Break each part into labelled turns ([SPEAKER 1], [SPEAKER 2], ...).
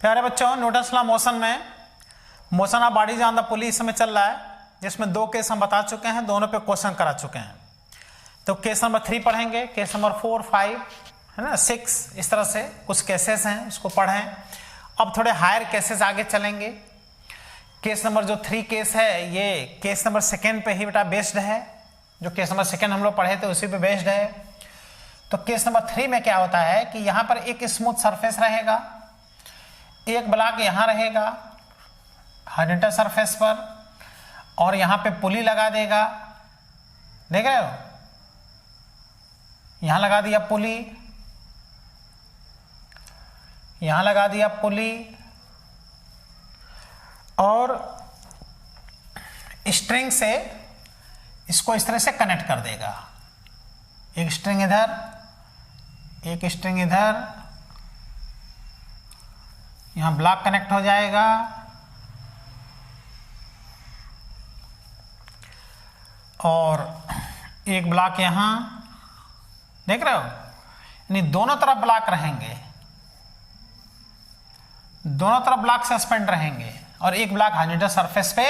[SPEAKER 1] प्यारे बच्चों, Newton's law motion में motion of bodies on the पुली इस समय चल रहा है, जिसमें दो केस हम बता चुके हैं, दोनों पे क्वेश्चन करा चुके हैं। तो केस नंबर 3 पढ़ेंगे, केस नंबर 4, 5 है ना, 6, इस तरह से कुछ केसेस हैं, उसको पढ़ें। अब थोड़े हायर केसेस आगे चलेंगे। केस नंबर जो 3 केस है, ये केस नंबर 2 पे ही बेटा बेस्ड है। जो केस नंबर 2 हम लोग पढ़े थे उसी पे बेस्ड है। तो केस नंबर 3 में क्या होता है कि यहाँ पर एक स्मूथ सरफेस रहेगा, एक ब्लॉक यहाँ रहेगा हॉरिजॉन्टल सरफेस पर, और यहाँ पे पुली लगा देगा। देख रहे हो, यहाँ लगा दिया पुली, यहाँ लगा दिया पुली, और स्ट्रिंग से इसको इस तरह से कनेक्ट कर देगा। एक स्ट्रिंग इधर, एक स्ट्रिंग इधर, यहां ब्लॉक कनेक्ट हो जाएगा, और एक ब्लॉक यहां। देख रहे हो, यानी दोनों तरफ ब्लॉक रहेंगे, दोनों तरफ ब्लॉक सस्पेंड रहेंगे, और एक ब्लॉक हॉरिजॉन्टल सरफेस पे,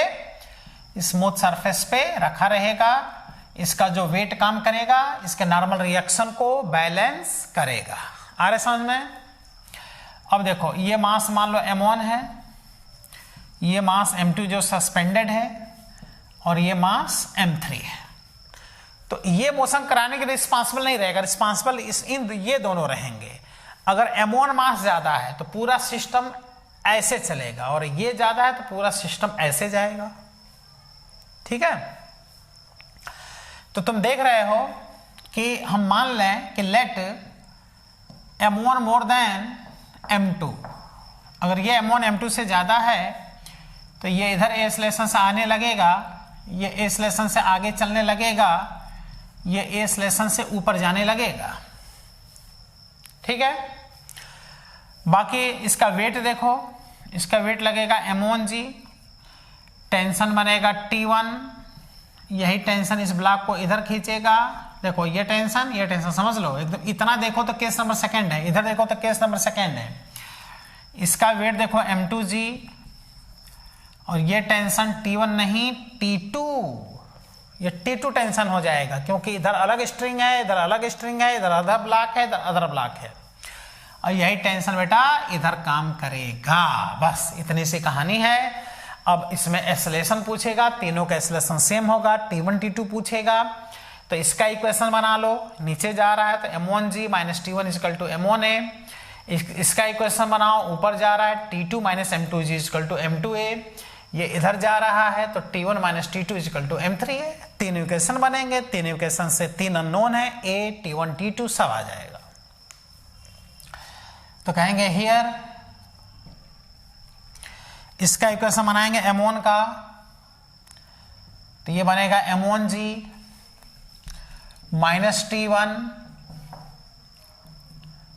[SPEAKER 1] स्मूथ सरफेस पे रखा रहेगा। इसका जो वेट काम करेगा, इसके नॉर्मल रिएक्शन को बैलेंस करेगा। आ रहे समझ में? अब देखो, ये मास मान लो m1 है, ये मास m2 जो सस्पेंडेड है, और ये मास m3 है। तो ये मोशन कराने के लिए रिस्पॉन्सिबल नहीं रहेगा, रिस्पॉन्सिबल ये दोनों रहेंगे। अगर m1 मास ज्यादा है तो पूरा सिस्टम ऐसे चलेगा, और ये ज्यादा है तो पूरा सिस्टम ऐसे जाएगा। ठीक है? तो तुम देख रहे हो कि हम मान लें कि late m1 more than m2। अगर ये m1 m2 से ज्यादा है तो ये इधर ए एक्सेलरेशन से आने लगेगा, ये ए एक्सेलरेशन से आगे चलने लगेगा, ये ए एक्सेलरेशन से ऊपर जाने लगेगा। ठीक है? बाकी इसका वेट देखो, इसका वेट लगेगा m1g, टेंशन बनेगा T1, यही टेंशन इस ब्लॉक को इधर खींचेगा। देखो, ये टेंशन समझ लो एकदम। इतना देखो तो केस नंबर 2 है, इधर देखो तो केस नंबर 2 है। इसका वेट देखो m2g, और ये टेंशन T1 नहीं T2, ये T2 टेंशन हो जाएगा, क्योंकि इधर अलग स्ट्रिंग है, इधर अलग स्ट्रिंग है, इधर अदर ब्लॉक है, इधर अदर ब्लॉक है, और यही टेंशन बेटा इधर काम करेगा। बस इतनी सी कहानी है। अब इसमें एक्सेलरेशन पूछेगा, तीनों का एक्सेलरेशन सेम होगा, T1 T2 पूछेगा, तो इसका इक्वेशन बना लो। नीचे जा रहा है तो m1g minus T1 equal to m1a, इसका इक्वेशन बनाओ। ऊपर जा रहा है T2 minus m2g equal to m2a, ये इधर जा रहा है तो T1 minus T2 equal to m3a। तीन इक्वेशन बनेंगे, तीन इक्वेशन से 3 अननोन है, a T1 T2 सब आ जाएगा। तो कहेंगे हियर, इसका इक्वेशन बनाएंगे m1 का, तो ये बनेगा m1g minus T1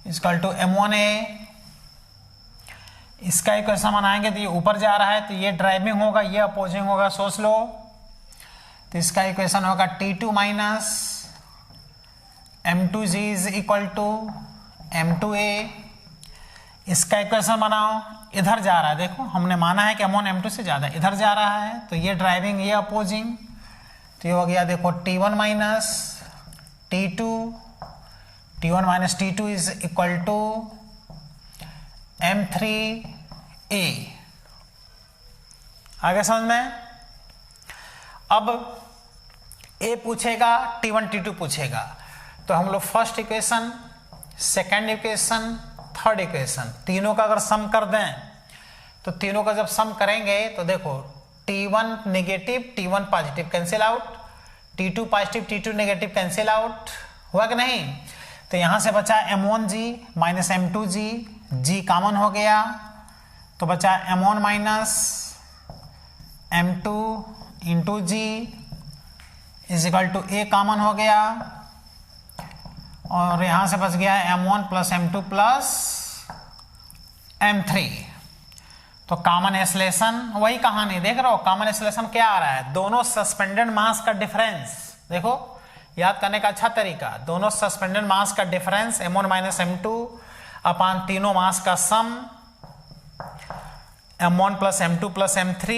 [SPEAKER 1] equal to m1a। इसका इक्वेशन बनाएंगे तो ये ऊपर जा रहा है तो ये ड्राइविंग होगा, ये अपोजिंग होगा, सोच लो। तो इसका इक्वेशन होगा T2 minus m2g is equal to m2a। इसका इक्वेशन बनाओ, इधर जा रहा है, देखो हमने माना है कि m1 m2 से ज्यादा, इधर जा रहा है तो ये ड्राइविंग, ये अपोजिंग, तो ये हो गया देखो T1 minus T2, T1 minus T2 is equal to m3a। आगे समझ में? अब a पूछेगा, T1 T2 पूछेगा, तो हम लोग first equation, second equation, third equation, तीनों का अगर सम कर दें तो तीनों का जब सम करेंगे तो देखो T1 negative T1 positive cancel out, T2 positive T2 negative cancel out, हुआ कि नहीं? तो यहां से बचा m1g minus m2g, g common हो गया तो बचा m1 minus m2 into g is equal to a common हो गया, और यहां से बच गया m1 plus m2 plus m3। तो कॉमन एक्सेलरेशन, वही कहानी देख रहे हो, कॉमन एक्सेलरेशन क्या आ रहा है? दोनों सस्पेंडेड मास का डिफरेंस। देखो, याद करने का अच्छा तरीका, दोनों सस्पेंडेड मास का डिफरेंस m1 माइनस m2 अपान तीनों मास का सम m1 plus m2 plus m3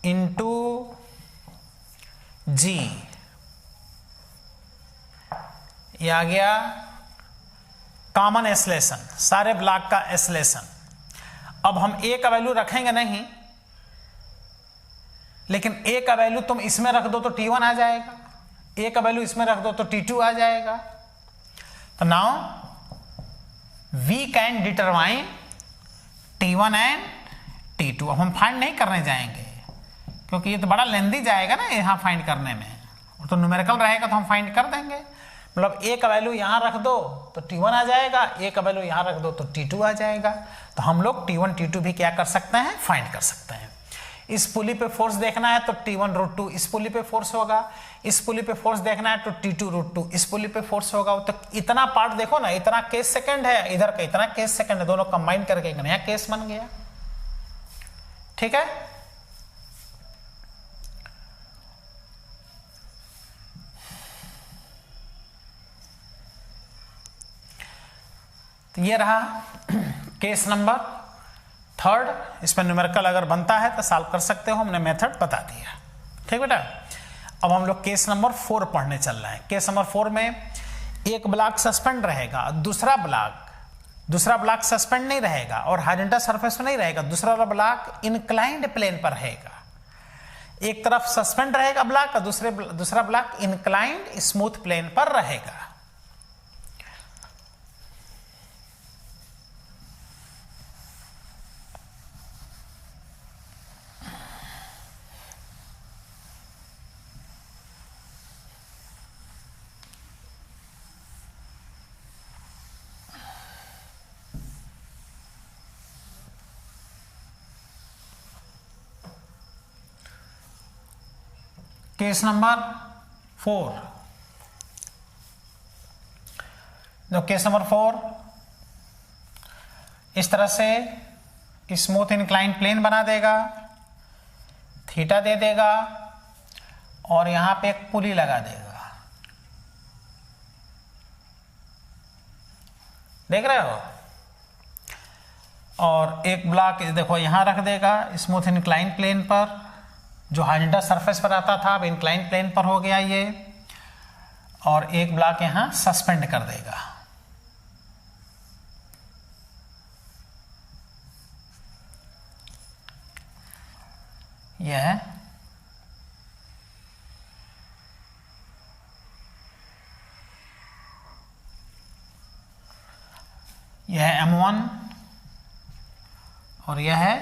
[SPEAKER 1] into g, ये आ गया कॉमन एसलेशन, सारे ब्लॉक का एसलेशन। अब हम a का वैल्यू रखेंगे नहीं, लेकिन a का वैल्यू तुम इसमें रख दो तो T1 आ जाएगा, a का वैल्यू इसमें रख दो तो T2 आ जाएगा। तो now we can determine T1 and T2। अब हम फाइंड नहीं करने जाएंगे क्योंकि ये तो बड़ा लेंदी जाएगा ना यहाँ फाइंड करने में, तो न्यूमेरिकल रहेगा तो हम फाइंड कर देंगे। मतलब a का वैल्यू यहाँ रख दो तो T1 आ जाएगा, a का वैल्यू यहाँ रख दो तो T2 आ जाएगा। तो हम लोग T1 T2 भी क्या कर सकते हैं, फाइंड कर सकते हैं। इस पुली पे फोर्स देखना है तो T1√2 इस पुली पे फोर्स होगा, इस पुली पे फोर्स देखना है तो T2√2 इस पुली पे फोर्स होगा। तो इतना पार्ट देखो ना, इतना केस सेकंड है, इधर का इतना केस सेकंड है, दोनों कंबाइन करके एक नया केस बन गया। ठीक है, तो ये रहा केस नंबर 3। इस पर न्यूमेरिकल अगर बनता है तो सॉल्व कर सकते हो, हमने मेथड बता दिया। ठीक बेटा, अब हम लोग केस नंबर 4 पढ़ने चल रहे हैं। केस नंबर 4 में एक ब्लॉक सस्पेंड रहेगा, दूसरा ब्लॉक सस्पेंड नहीं रहेगा और हॉरिजॉन्टल सरफेस पे नहीं रहेगा, दूसरा ब्लॉक इंक्लाइंड प्लेन पर रहेगा। एक तरफ सस्पेंड रहेगा ब्लॉक और दूसरा ब्लॉक इंक्लाइंड स्मूथ प्लेन पर रहेगा। केस नंबर 4, तो केस नंबर 4 इस तरह से स्मूथ इंक्लाइन प्लेन बना देगा, थीटा दे देगा और यहां पे एक पुली लगा देगा। देख रहे हो, और एक ब्लॉक देखो यहां रख देगा स्मूथ इंक्लाइन प्लेन पर, जो हॉरिजॉन्टल सरफेस पर आता था अब इंक्लाइन प्लेन पर हो गया ये, और एक ब्लॉक यहां सस्पेंड कर देगा। यह M1 और यह है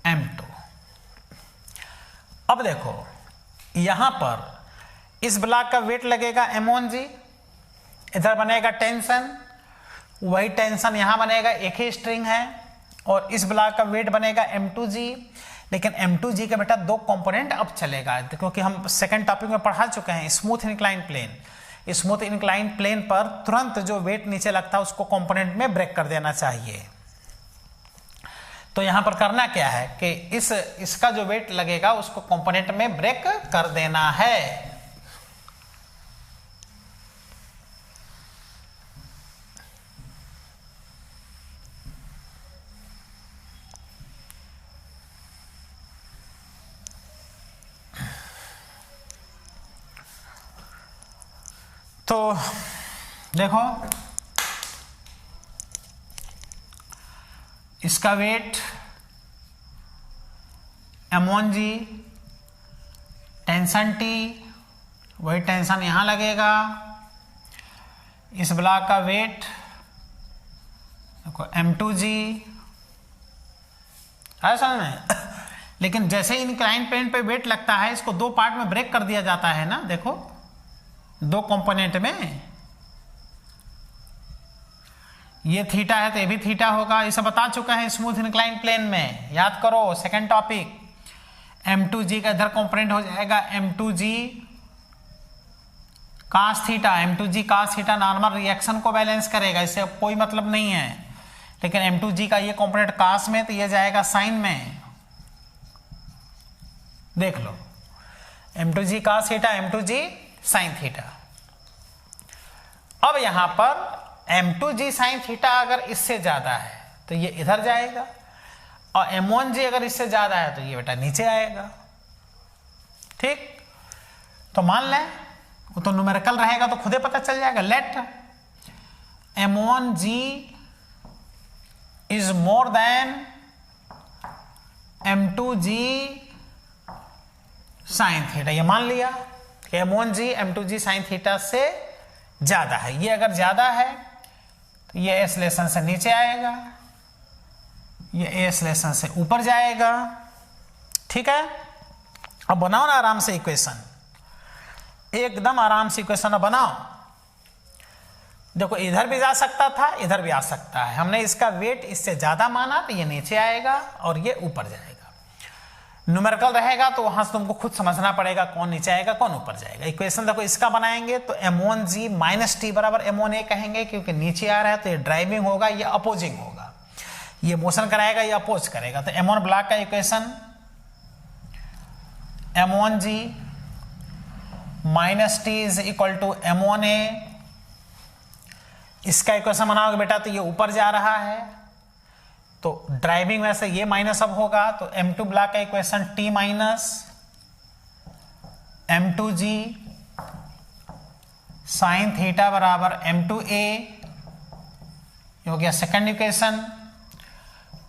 [SPEAKER 1] M2। अब देखो यहां पर इस ब्लॉक का वेट लगेगा M1G, इधर बनेगा टेंशन, वही टेंशन यहां बनेगा, एक ही स्ट्रिंग है, और इस ब्लॉक का वेट बनेगा M2G। लेकिन M2G का बेटा 2 कंपोनेंट अब चलेगा, क्योंकि हम सेकंड टॉपिक में पढ़ा चुके हैं smooth incline plane. Smooth incline plane पर तुरंत जो वेट नीचे लगता है उसको कंपोनेंट में ब्रेक कर देना चाहिए। तो यहां पर करना क्या है कि इसका जो वेट लगेगा उसको कंपोनेंट में ब्रेक कर देना है। तो देखो इसका वेट M1G, टेंशन T, वही टेंशन यहां लगेगा। इस ब्लॉक का वेट देखो M2G है समझ में। लेकिन जैसे ही इंक्लाइन प्लेन पे वेट लगता है इसको 2 पार्ट में ब्रेक कर दिया जाता है ना, देखो 2 कंपोनेंट में। ये थीटा है तो ये भी थीटा होगा, इसे बता चुका है स्मूथ इंक्लाइन प्लेन में, याद करो सेकंड टॉपिक। M2G का इधर कंपोनेंट हो जाएगा M2G cos theta, M2G cos theta normal reaction को बैलेंस करेगा, इससे कोई मतलब नहीं है। लेकिन M2G का ये कंपोनेंट cos में तो ये जाएगा साइन में, देख लो M2G cos theta, M2G sine theta. अब यहां पर M2G साइन थीटा अगर इससे ज्यादा है तो ये इधर जाएगा, और M1G अगर इससे ज्यादा है तो ये बेटा नीचे आएगा। ठीक, तो मान लें वो तो न्यूमेरिकल रहेगा तो खुदे पता चल जाएगा। Let M1G is more than M2G sine theta. ये मान लिया कि M1G M2G साइन थीटा से ज्यादा है। ये अगर ज्यादा है तो ये एसलेशन से नीचे आएगा, ये एसलेशन से ऊपर जाएगा। ठीक है, अब बनाओ ना आराम से इक्वेशन, एकदम आराम से इक्वेशन बनाओ। देखो इधर भी जा सकता था, इधर भी आ सकता है। हमने इसका वेट इससे ज्यादा माना तो ये नीचे आएगा और ये ऊपर जाएगा। न्यूमेरिकल रहेगा तो वहां से तुमको खुद समझना पड़ेगा कौन नीचे आएगा कौन ऊपर जाएगा। इक्वेशन देखो इसका बनाएंगे तो M1G माइनस टी बराबर M1A कहेंगे, क्योंकि नीचे आ रहा है तो ये ड्राइविंग होगा, ये अपोजिंग होगा, ये मोशन कराएगा, ये अपोज करेगा। तो M1 ब्लॉक का equation M1G minus T is equal to M1A। इसका इक्वेशन बनाओगे बेटा तो ये ऊपर जा रहा है, तो ड्राइविंग में से ये माइनस अब होगा, तो M2 ब्लॉक का equation T minus M2G sine theta बराबर M2A हो गया सेकंड इक्वेशन।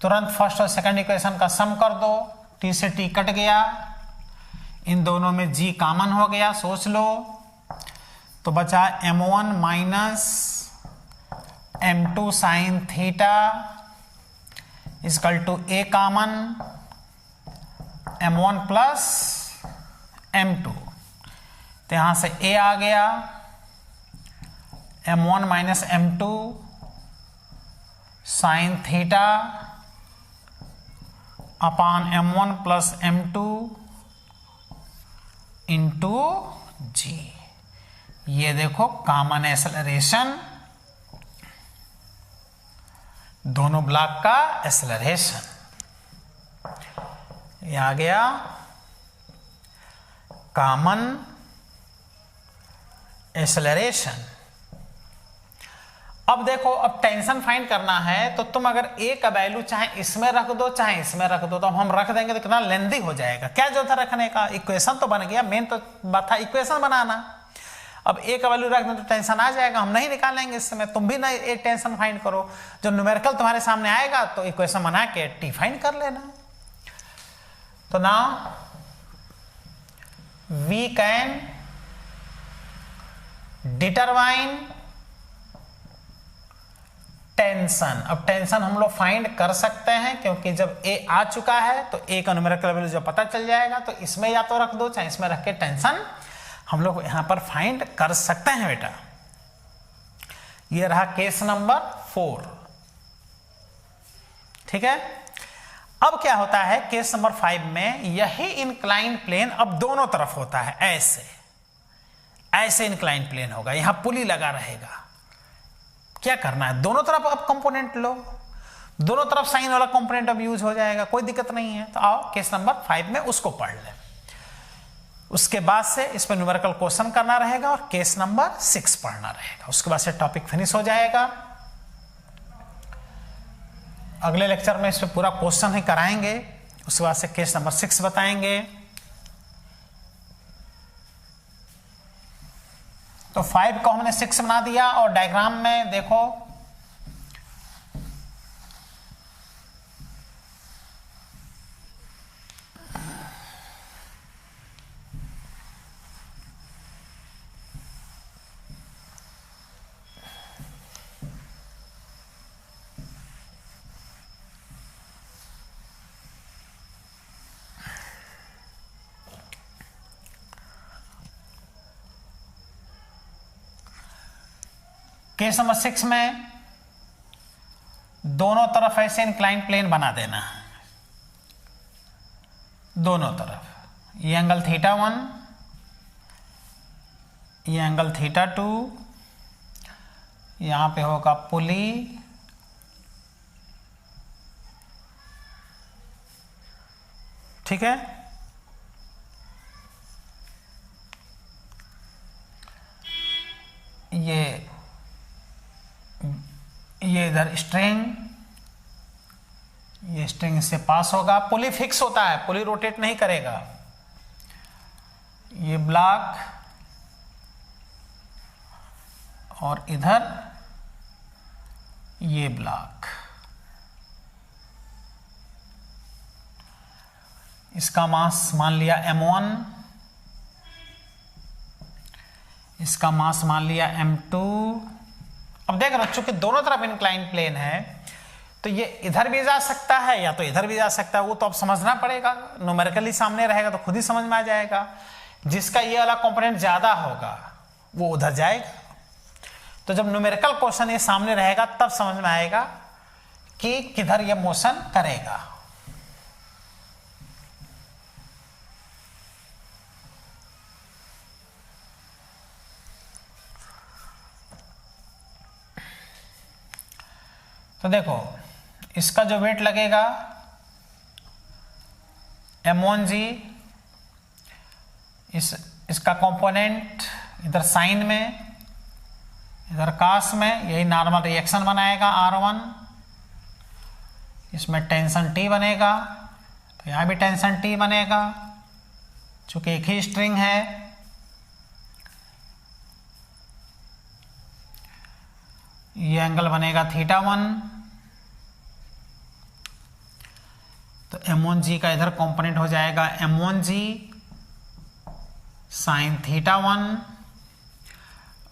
[SPEAKER 1] तुरंत फर्स्ट और सेकंड इक्वेशन का सम कर दो, T से T कट गया, इन दोनों में G कॉमन हो गया, सोच लो, तो बचा M1 minus M2 sine theta equal to A common M1 plus M2। तो यहां से A आ गया, M1 minus M2 sine theta upon M1 plus M2 into G। ये देखो कॉमन एक्सेलरेशन, दोनों ब्लॉक का एक्सेलरेशन ये आ गया कॉमन एक्सेलरेशन। अब देखो, अब टेंशन फाइंड करना है तो तुम अगर A का वैल्यू चाहे इसमें रख दो चाहे इसमें रख दो, तो हम रख देंगे तो कितना लेंदी हो जाएगा। क्या जो था रखने का, इक्वेशन तो बन गया, मेन तो बात था इक्वेशन बनाना। अब A का वैल्यू रख दो तो टेंशन आ जाएगा, हम नहीं निकालेंगे इस समय, तुम भी ना A टेंशन फाइंड करो। जो न्यूमेरिकल तुम्हारे सामने आएगा तो इक्वेशन बना के T फाइंड कर लेना। तो now we can determine tension. अब टेंशन हम लोग फाइंड कर सकते हैं, क्योंकि जब A आ चुका है तो A का न्यूमेरिकल वैल्यू जब पता चल जाएगा तो इसमें या तो रख दो चाहे इसमें रख के टेंशन हम लोग यहां पर फाइंड कर सकते हैं बेटा। ये रहा केस नंबर 4। ठीक है, अब क्या होता है केस नंबर 5 में, यही इंक्लाइन प्लेन अब दोनों तरफ होता है, ऐसे ऐसे इंक्लाइन प्लेन होगा, यहां पुली लगा रहेगा। क्या करना है, दोनों तरफ अब कंपोनेंट लो, दोनों तरफ साइन वाला कंपोनेंट अब यूज हो जाएगा, कोई दिक्कत नहीं है। तो आओ केस नंबर 5 में उसको पढ़ लें, उसके बाद से इस पर न्यूमेरिकल क्वेश्चन करना रहेगा और केस नंबर 6 पढ़ना रहेगा। उसके बाद से टॉपिक फिनिश हो जाएगा। अगले लेक्चर में इस पर पूरा क्वेश्चन ही कराएंगे, उसके बाद से केस नंबर 6 बताएंगे। तो 5 को हमने 6 बना दिया, और डायग्राम में देखो केस नंबर 6 में दोनों तरफ ऐसे इंक्लाइन प्लेन बना देना है, दोनों तरफ। ये एंगल θ1, ये एंगल θ2, यहां पे होगा पुली, ठीक है। ये इधर स्ट्रिंग, ये स्ट्रिंग इससे पास होगा, पुली फिक्स होता है, पुली रोटेट नहीं करेगा। ये ब्लॉक और इधर ये ब्लॉक, इसका मास मान लिया m1, इसका मास मान लिया m2। अब देख रहे हो चूंकि दोनों तरफ इंक्लाइन प्लेन है तो ये इधर भी जा सकता है या तो इधर भी जा सकता है, वो तो अब समझना पड़ेगा, न्यूमेरिकली सामने रहेगा तो खुद ही समझ में आ जाएगा। जिसका ये वाला कंपोनेंट ज्यादा होगा वो उधर जाएगा। तो जब न्यूमेरिकल क्वेश्चन ये सामने रहेगा तब समझ में आएगा कि किधर ये मोशन करेगा। तो देखो इसका जो वेट लगेगा m1g, इसका कंपोनेंट इधर साइन में इधर कास में, यही नॉर्मल रिएक्शन बनाएगा R1, इसमें टेंशन T बनेगा, तो यहाँ भी टेंशन T बनेगा चूंकि एक ही स्ट्रिंग है। ये एंगल बनेगा θ1, तो m1g का इधर कंपोनेंट हो जाएगा m1g साइन θ1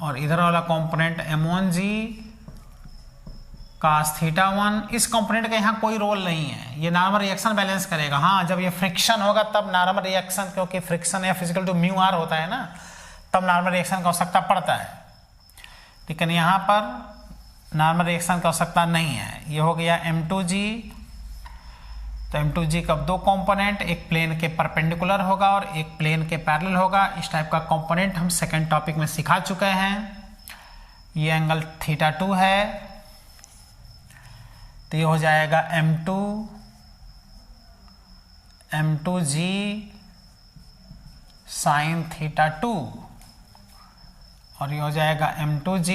[SPEAKER 1] और इधर वाला कंपोनेंट m1g cos θ1। इस कंपोनेंट का यहाँ कोई रोल नहीं है, ये नॉर्मल रिएक्शन बैलेंस करेगा। हाँ, जब ये फ्रिक्शन होगा तब नॉर्मल रिएक्शन, क्योंकि फ्रिक्शन या फिजिकल टू म्यू आर होता है ना, तब नॉर्मल रिएक्शन की आवश्यकता पड़ता है। लेकिन यहाँ पर नॉर्मल रिएक्शन की आवश्यकता नहीं है। ये हो गया m2g, तो m2g का दो कंपोनेंट, एक प्लेन के परपेंडिकुलर होगा और एक प्लेन के पैरेलल होगा। इस टाइप का कंपोनेंट हम सेकंड टॉपिक में सिखा चुके हैं। ये एंगल θ2 है, तो ये हो जाएगा m2g साइन θ2 और ये हो जाएगा m2g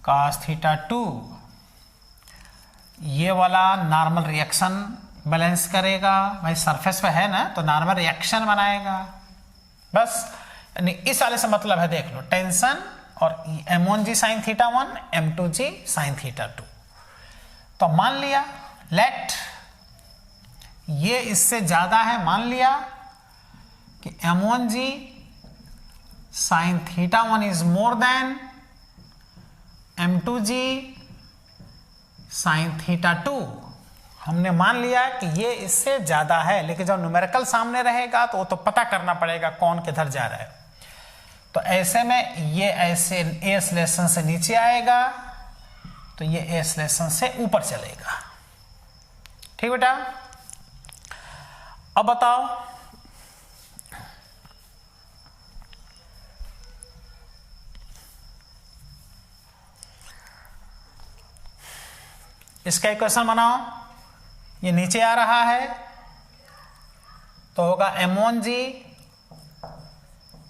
[SPEAKER 1] cos θ2। ये वाला नॉर्मल रिएक्शन बैलेंस करेगा। भाई सरफेस पे है ना, तो नॉर्मल रिएक्शन बनाएगा बस। यानी इस वाले से मतलब है, देख लो टेंशन और m1g साइन θ1, m2g साइन θ2। तो मान लिया लेट ये इससे ज्यादा है, मान लिया कि m1g sine θ1 is more than m2g sine θ2। हमने मान लिया कि ये इससे ज्यादा है, लेकिन जब न्यूमेरिकल सामने रहेगा तो वो तो पता करना पड़ेगा कौन किधर जा रहा है। तो ऐसे में ये ऐसे ए स्लेशन से नीचे आएगा, तो ये ए स्लेशन से ऊपर चलेगा। ठीक बेटा, अब बताओ इसका इक्वेशन बनाओ। ये नीचे आ रहा है तो होगा m1g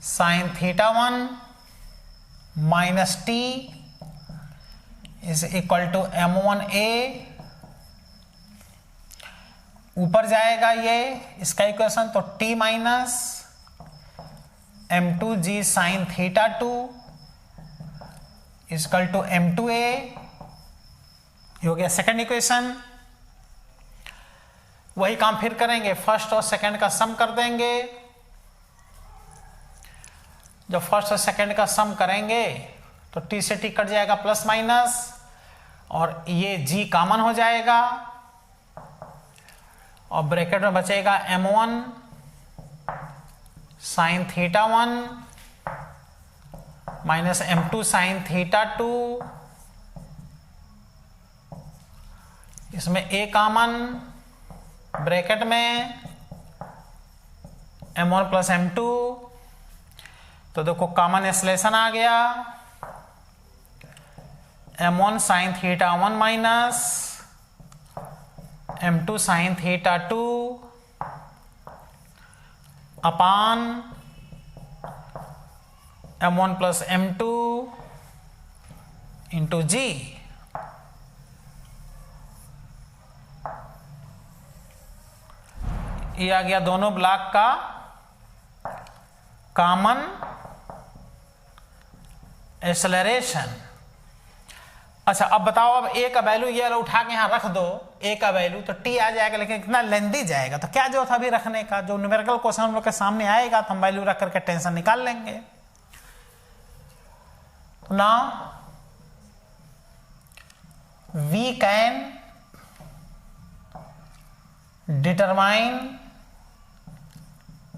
[SPEAKER 1] sine θ1 minus t is equal to m1a। ऊपर जाएगा ये इसका इक्वेशन, तो t minus m2g sine θ2 is equal to m2a। ये हो गया सेकंड इक्वेशन। वही काम फिर करेंगे, फर्स्ट और सेकंड का सम कर देंगे। जब फर्स्ट और सेकंड का सम करेंगे तो t से t कट जाएगा प्लस माइनस, और ये g कॉमन हो जाएगा और ब्रैकेट में बचेगा m1 sine θ1 minus m2 sine θ2। इसमें a कॉमन, ब्रैकेट में m1 प्लस m2, तो देखो कॉमन स्लेशन आ गया m1 sine θ1 minus m2 sine θ2 upon m1 plus m2 into G. ये आ गया दोनों ब्लॉक का कॉमन एक्सेलरेशन। अच्छा अब बताओ, अब ए का वैल्यू ये उठा के यहां रख दो, ए का वैल्यू तो टी आ जाएगा, लेकिन इतना लेंदी जाएगा तो क्या जो था अभी रखने का। जो न्यूमेरिकल क्वेश्चन हम लोग के सामने आएगा तो हम वैल्यू रख करके टेंशन निकाल लेंगे। Now we can determine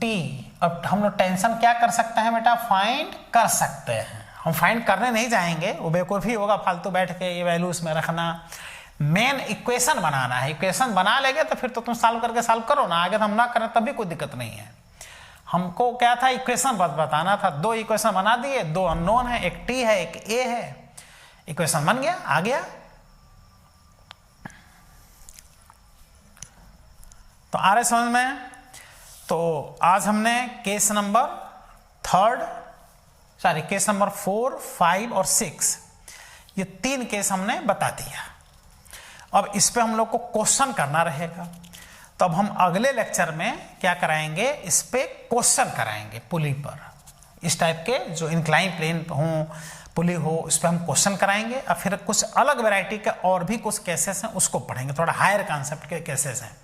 [SPEAKER 1] T. अब हम लोग टेंशन क्या कर सकते हैं बेटा, फाइंड कर सकते हैं। हम फाइंड करने नहीं जाएंगे, वो बेवकूफ़ी होगा फालतू बैठ के ये वैल्यू इसमें रखना। मेन इक्वेशन बनाना है, इक्वेशन बना लेंगे तो फिर तो तुम सॉल्व करके सॉल्व करो ना, आगे तो हम ना करें तब भी कोई दिक्कत नहीं है। हमको क्या था, इक्वेशन बताना था। दो इक्वेशन बना दिए, दो अननोन है, एक टी है एक ए है, इक्वेशन बन गया, आ गया। तो आ रहे समझ में। तो आज हमने केस नंबर 4, 5 और 6 ये 3 केस हमने बता दिया। अब इस पे हम लोग को क्वेश्चन करना रहेगा। तो अब हम अगले लेक्चर में क्या कराएंगे, इस पे क्वेश्चन कराएंगे पुली पर। इस टाइप के जो इंक्लाइन प्लेन हो, पुली हो, उस पर हम क्वेश्चन कराएंगे। और फिर कुछ अलग वैरायटी के और भी कुछ केसेस हैं, उसको पढ़ेंगे। थोड़ा हायर कॉन्सेप्ट के केसेस हैं,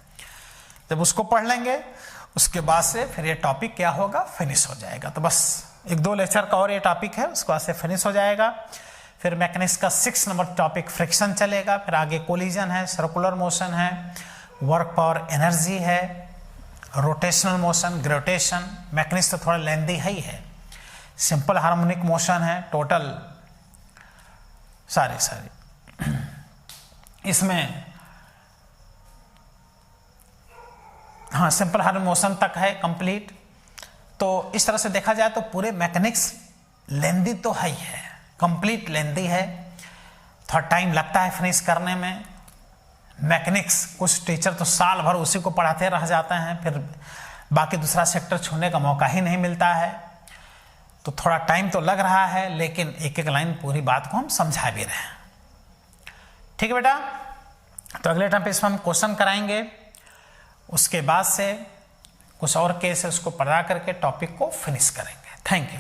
[SPEAKER 1] जब उसको पढ़ लेंगे उसके बाद से फिर ये टॉपिक क्या होगा, फिनिश हो जाएगा। तो बस 1-2 लेक्चर का और ये टॉपिक है, उसके बाद से फिनिश हो जाएगा। फिर मैकेनिक्स का 6 नंबर टॉपिक फ्रिक्शन चलेगा। फिर आगे कोलिजन है, सर्कुलर मोशन है, वर्क पावर एनर्जी है, रोटेशनल मोशन, ग्रेविटेशन। मैकेनिक्स तो थोड़ा लेंदी है ही है। सिंपल हार्मोनिक मोशन है, टोटल सारे इसमें, हाँ सिंपल हार्मोनिक मोशन तक है कंप्लीट। तो इस तरह से देखा जाए तो पूरे मैकेनिक्स लेंदी तो है ही है, कंप्लीट लेंदी है। थोड़ा टाइम लगता है फिनिश करने में। मैकेनिक्स कुछ टीचर तो साल भर उसी को पढ़ाते रह जाते हैं, फिर बाकी दूसरा सेक्टर छूने का मौका ही नहीं मिलता है। तो थोड़ा टाइम तो लग रहा है, लेकिन एक एक लाइन पूरी बात को हम समझा भी रहे हैं। ठीक है बेटा, तो अगले टाइम पे इसमें हम क्वेश्चन कराएंगे। उसके बाद से कुछ और केस है उसको पढ़ा करके टॉपिक को फिनिश करेंगे। Thank you.